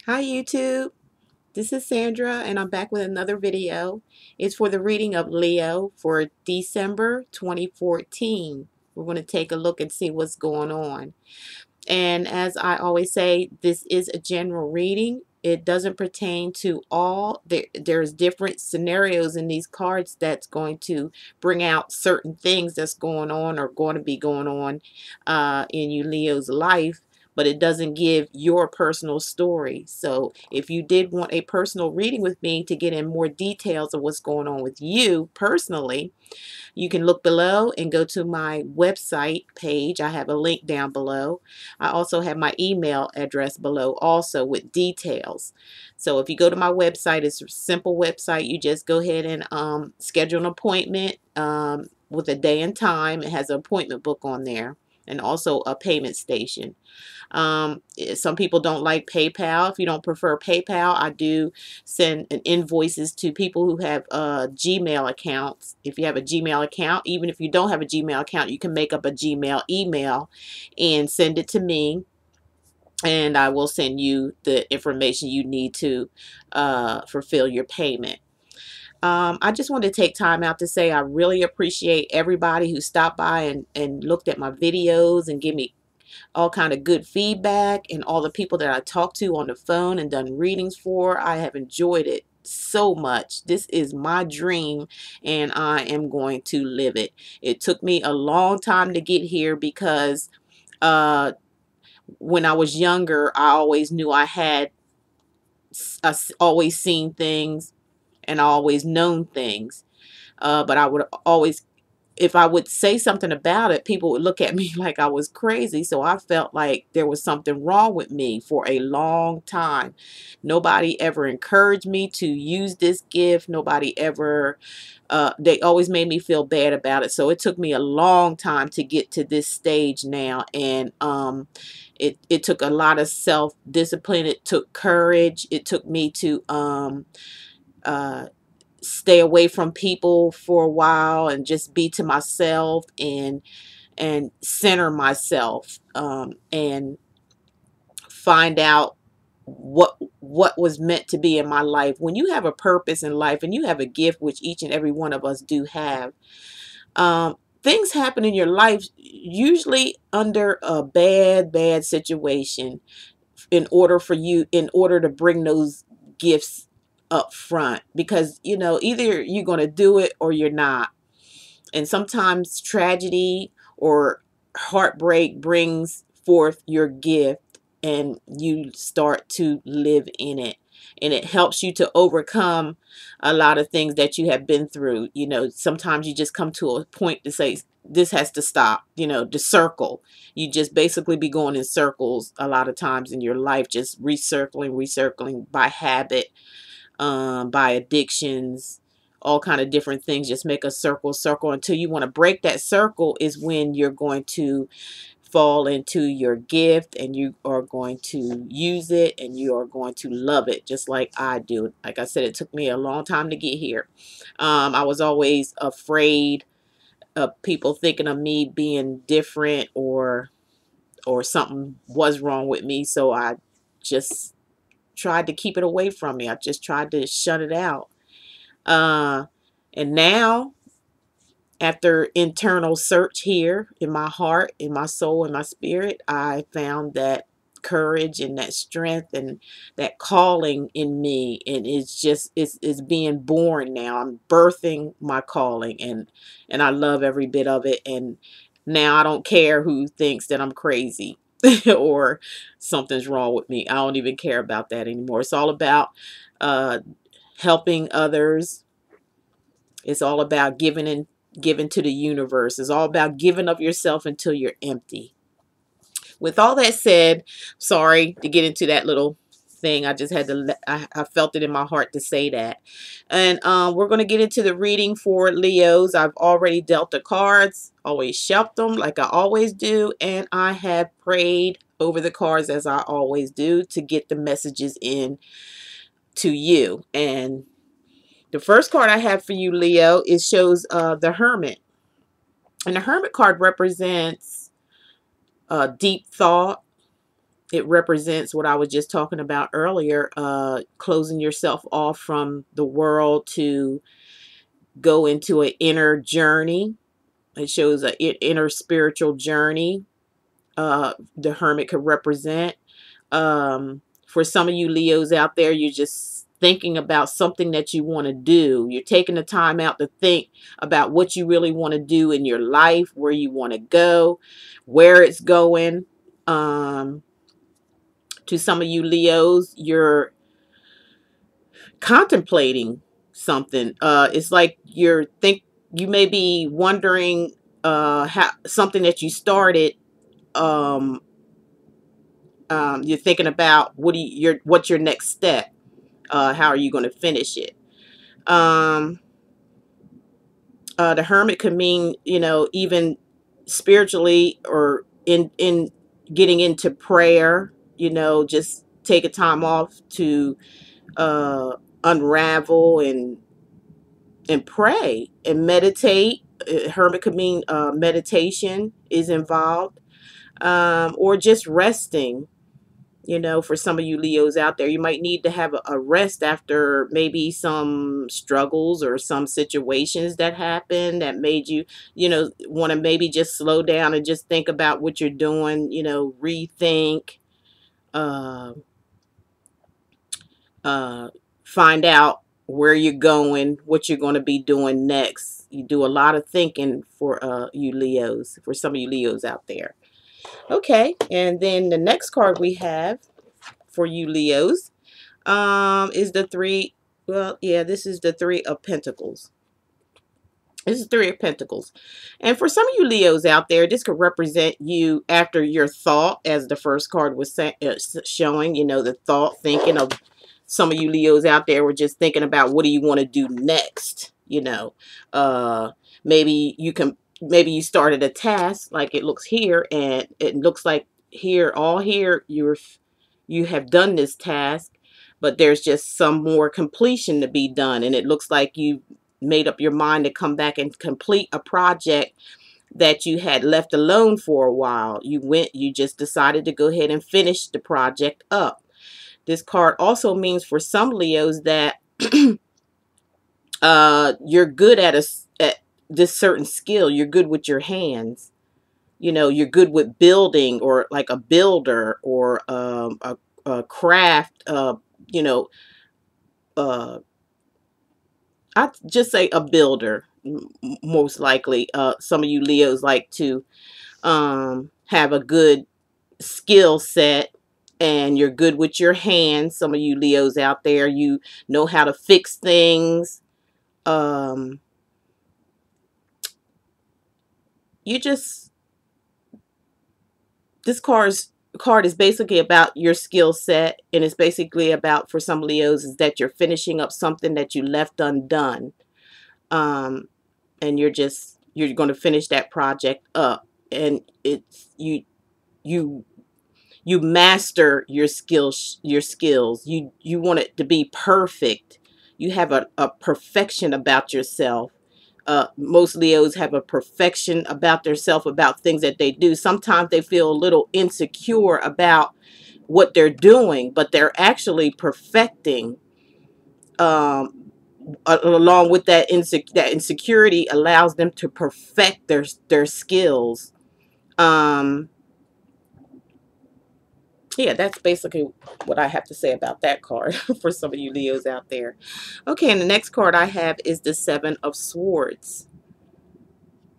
Hi YouTube, this is Sandra and I'm back with another video. It's for the reading of Leo for December 2014. We're going to take a look and see what's going on. And as I always say, this is a general reading. It doesn't pertain to all. There's different scenarios in these cards that's going to bring out certain things that's going on or going to be going on in you Leo's life, but it doesn't give your personal story. So if you did want a personal reading with me to get in more details of what's going on with you personally, you can look below and go to my website page. I have a link down below. I also have my email address below also with details. So if you go to my website, it's a simple website. You just go ahead and schedule an appointment with a day and time. It has an appointment book on there and also a payment station. Some people don't like PayPal. If you don't prefer PayPal, I do send invoices to people who have Gmail accounts. If you have a Gmail account, even if you don't have a Gmail account, you can make up a Gmail email and send it to me. And I will send you the information you need to fulfill your payment. I just wanted to take time out to say I really appreciate everybody who stopped by and looked at my videos and give me all kind of good feedback, and all the people that I talked to on the phone and done readings for. I have enjoyed it so much. This is my dream and I am going to live it. It took me a long time to get here because uh, when I was younger, I always knew I had always seen things and I always known things. But I would always, if I would say something about it, people would look at me like I was crazy. So I felt like there was something wrong with me for a long time. Nobody ever encouraged me to use this gift. Nobody ever, they always made me feel bad about it. So it took me a long time to get to this stage now. And it took a lot of self-discipline. It took courage. It took me to uh, stay away from people for a while and just be to myself and center myself and find out what was meant to be in my life. When you have a purpose in life and you have a gift, which each and every one of us do have, things happen in your life usually under a bad situation in order to bring those gifts up front, because either you're going to do it or you're not. And sometimes tragedy or heartbreak brings forth your gift and you start to live in it, and it helps you to overcome a lot of things that you have been through. Sometimes you just come to a point to say this has to stop. The circle, you just basically be going in circles a lot of times in your life, just recircling by habit, by addictions, all kind of different things. Just make a circle until you want to break that circle, is when you're going to fall into your gift and you are going to use it and you are going to love it just like I do. Like I said, it took me a long time to get here. I was always afraid of people thinking of me being different, or something was wrong with me, so I just tried to keep it away from me. I just tried to shut it out. Uh, and now, after internal search here in my heart, in my soul, in my spirit, I found that courage and that strength and that calling in me, and it's being born now. I'm birthing my calling, and I love every bit of it. And now I don't care who thinks that I'm crazy or something's wrong with me. I don't even care about that anymore. It's all about uh, helping others. It's all about giving to the universe. It's all about giving of yourself until you're empty. With all that said, sorry to get into that little thing. I just had to, I felt it in my heart to say that. And we're going to get into the reading for Leos. I've already dealt the cards, always shelved them like I always do. And I have prayed over the cards as I always do to get the messages in to you. And the first card I have for you, Leo, it shows the Hermit. And the Hermit card represents deep thought. it represents what I was just talking about earlier, closing yourself off from the world to go into an inner journey. It shows an inner spiritual journey. The hermit could represent. For some of you Leos out there, you're just thinking about something that you want to do. You're taking the time out to think about what you really want to do in your life, where you want to go, where it's going. To some of you Leos, you're contemplating something. It's like you may be wondering how something that you started. Um, you're thinking about what's your next step. How are you going to finish it? Um, the hermit could mean, even spiritually, or in getting into prayer. Just take a time off to unravel and pray and meditate. Hermit could mean meditation is involved, or just resting. For some of you Leos out there, you might need to have a rest after maybe some struggles or some situations that happened that made you, want to maybe just slow down and just think about what you're doing, rethink, uh, uh, find out where you're going, what you're going to be doing next. You do a lot of thinking for you Leos, for some of you Leos out there. Okay, and then the next card we have for you Leos is the three. Well, yeah, this is the Three of Pentacles. This is Three of Pentacles. And for some of you Leos out there, this could represent you after your thought, as the first card was showing, the thought, thinking of some of you Leos out there were just thinking about what do you want to do next, maybe you started a task like it looks here, and it looks like here you have done this task, but there's just some more completion to be done, and it looks like you made up your mind to come back and complete a project that you had left alone for a while. You just decided to go ahead and finish the project up. This card also means for some Leos that you're good at this certain skill. You're good with your hands. You're good with building, or like a builder, or a craft. I'd just say a builder, most likely. Some of you Leos like to have a good skill set, and you're good with your hands. Some of you Leos out there, you know how to fix things. You just, this card is basically about your skill set, and it's basically about, for some Leos, is that you're finishing up something that you left undone. And you're going to finish that project up, and it's you master your skills. You want it to be perfect. You have a perfection about yourself. Most Leos have a perfection about themselves, about things that they do. Sometimes they feel a little insecure about what they're doing, but they're actually perfecting. Along with that insecurity allows them to perfect their skills. Yeah, that's basically what I have to say about that card for some of you Leos out there. Okay, and the next card I have is the Seven of Swords.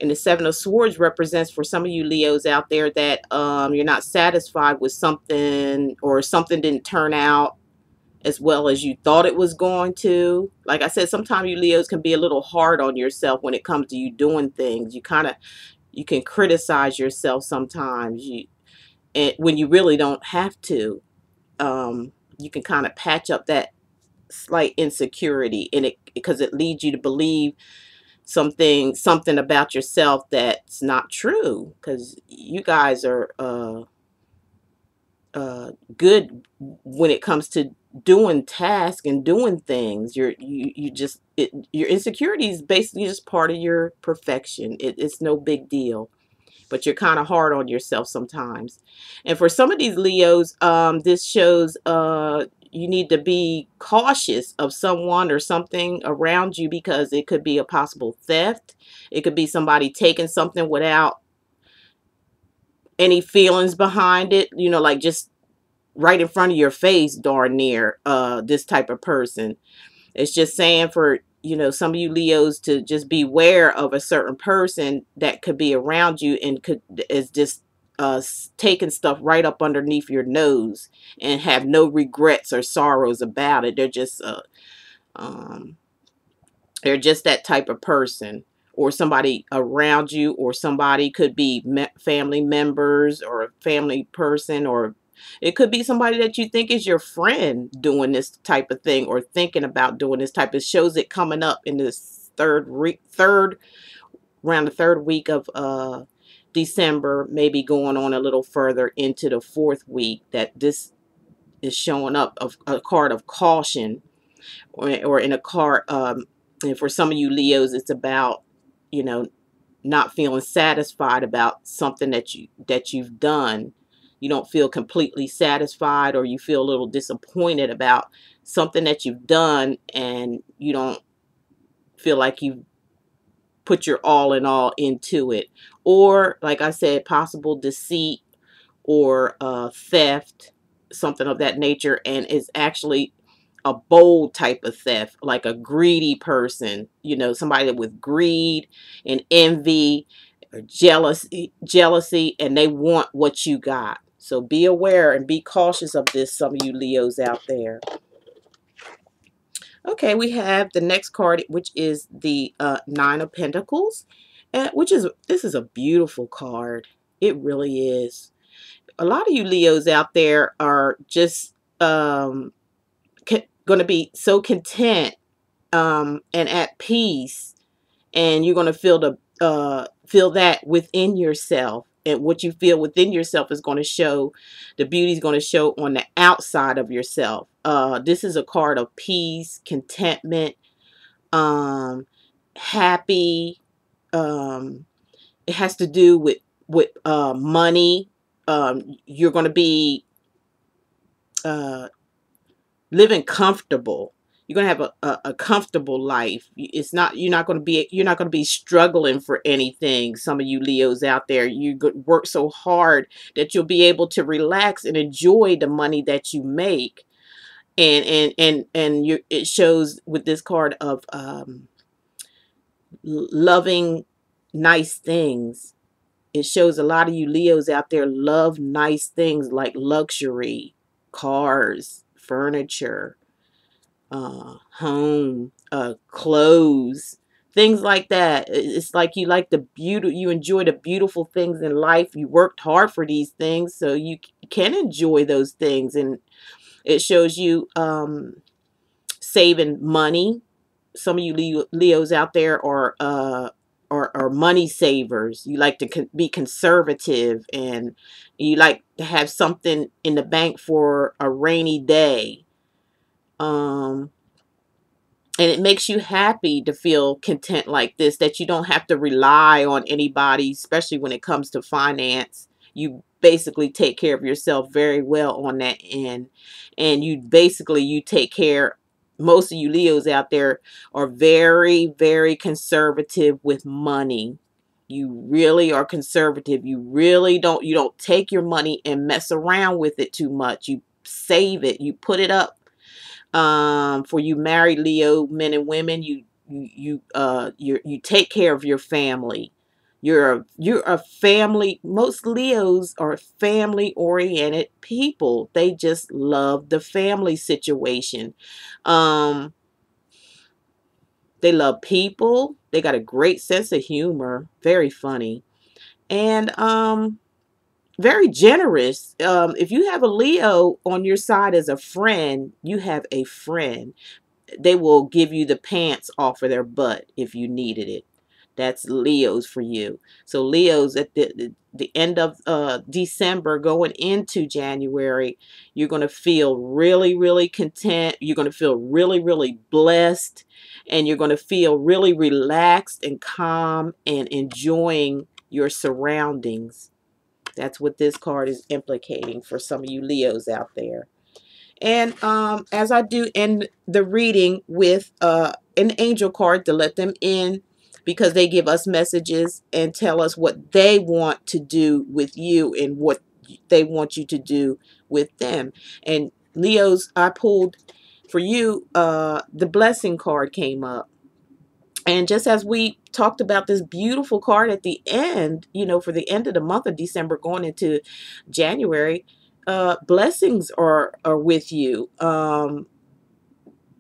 And the Seven of Swords represents, for some of you Leos out there, that you're not satisfied with something, or something didn't turn out as well as you thought it was going to. Like I said, sometimes you Leos can be a little hard on yourself when it comes to you doing things. You can criticize yourself sometimes. When you really don't have to. You can kind of patch up that slight insecurity in it, because it leads you to believe something about yourself that's not true, because you guys are good when it comes to doing tasks and doing things. Your insecurity is basically just part of your perfection. It's no big deal. but you're kind of hard on yourself sometimes. And for some of these Leos, this shows you need to be cautious of someone or something around you, because it could be a possible theft. It could be somebody taking something without any feelings behind it, you know, like just right in front of your face, darn near, this type of person. It's just saying for, you know, some of you Leos to just beware of a certain person that could be around you and is just taking stuff right up underneath your nose and have no regrets or sorrows about it. Um, they're just that type of person, or somebody around you, or somebody could be family members or a family person, or it could be somebody that you think is your friend doing this type of thing or thinking about doing this type of, shows it coming up in this around the third week of December, maybe going on a little further into the fourth week, that this is showing up of a card of caution, or in a card, and for some of you Leos, it's about, you know, not feeling satisfied about something that you've done. You don't feel completely satisfied, or you feel a little disappointed about something that you've done, and you don't feel like you've put your all in all into it. Or, like I said, possible deceit or theft, something of that nature, and it's actually a bold type of theft, like a greedy person, you know, somebody with greed and envy or jealousy, and they want what you got. So be aware and be cautious of this, some of you Leos out there. Okay, we have the next card, which is the Nine of Pentacles, this is a beautiful card. It really is. A lot of you Leos out there are just going to be so content and at peace, and you're going to feel that within yourself, and what you feel within yourself is going to show, the beauty is going to show on the outside of yourself. This is a card of peace, contentment, happy. It has to do with money. You're going to be living comfortable. You're going to have a comfortable life. You're not going to be struggling for anything. Some of you Leos out there, you work so hard that you'll be able to relax and enjoy the money that you make. And it shows with this card of loving nice things. It shows a lot of you Leos out there love nice things like luxury, cars, furniture, home, clothes, things like that. It's like you like the beauty, you enjoy the beautiful things in life. You worked hard for these things, so you can enjoy those things. And it shows you saving money. Some of you Leos out there are money savers. You like to be conservative, and you like to have something in the bank for a rainy day. And it makes you happy to feel content like this, that you don't have to rely on anybody, especially when it comes to finance. You basically take care of yourself very well on that end. And you take care, most of you Leos out there are very, very conservative with money. You really are conservative. You don't take your money and mess around with it too much. You save it. You put it up. For you married Leo men and women, you take care of your family. You're a family. Most Leos are family oriented people. They just love the family situation. They love people. They got a great sense of humor. Very funny. And very generous. If you have a Leo on your side as a friend, you have a friend. They will give you the pants off of their butt if you needed it. That's Leos for you. So Leos, at the end of December going into January, you're going to feel really, really content. You're going to feel really, really blessed. And you're going to feel really relaxed and calm and enjoying your surroundings. That's what this card is implicating for some of you Leos out there. And as I do end the reading with an angel card to let them in, because they give us messages and tell us what they want to do with you and what they want you to do with them. And Leos, I pulled for you, the blessing card came up. And just as we talked about this beautiful card at the end, you know, for the end of the month of December going into January, blessings are with you.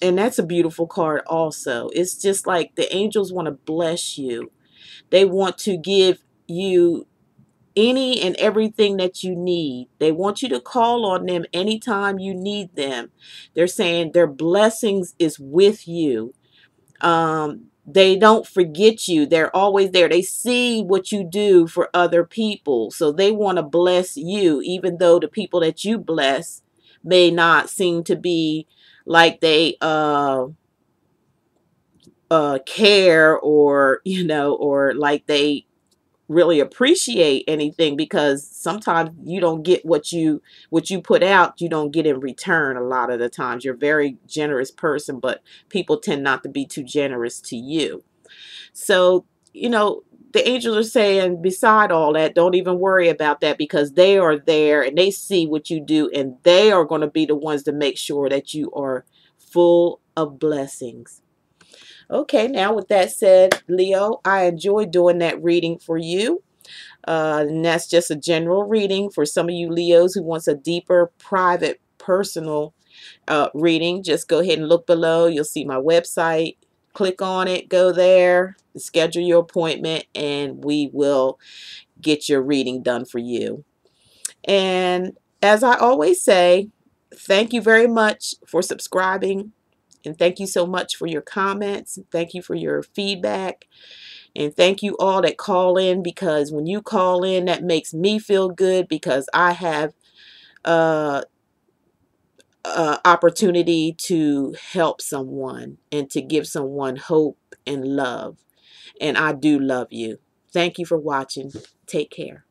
And that's a beautiful card also. It's just like the angels want to bless you. They want to give you any and everything that you need. They want you to call on them anytime you need them. They're saying their blessings is with you. They don't forget you. They're always there. They see what you do for other people. So they want to bless you, even though the people that you bless may not seem to be like they care, or, you know, or like they really appreciate anything, because sometimes you don't get what you put out, you don't get in return. A lot of the times you're a very generous person, but people tend not to be too generous to you. So, you know, the angels are saying, beside all that, don't even worry about that, because they are there and they see what you do, and they are going to be the ones to make sure that you are full of blessings. Okay, now with that said, Leo, I enjoyed doing that reading for you. And that's just a general reading for some of you Leos who wants a deeper, private, personal reading. Just go ahead and look below. You'll see my website. Click on it, go there, schedule your appointment, and we will get your reading done for you. And as I always say, thank you very much for subscribing. And thank you so much for your comments. Thank you for your feedback. And thank you all that call in, because when you call in, that makes me feel good, because I have opportunity to help someone and to give someone hope and love. And I do love you. Thank you for watching. Take care.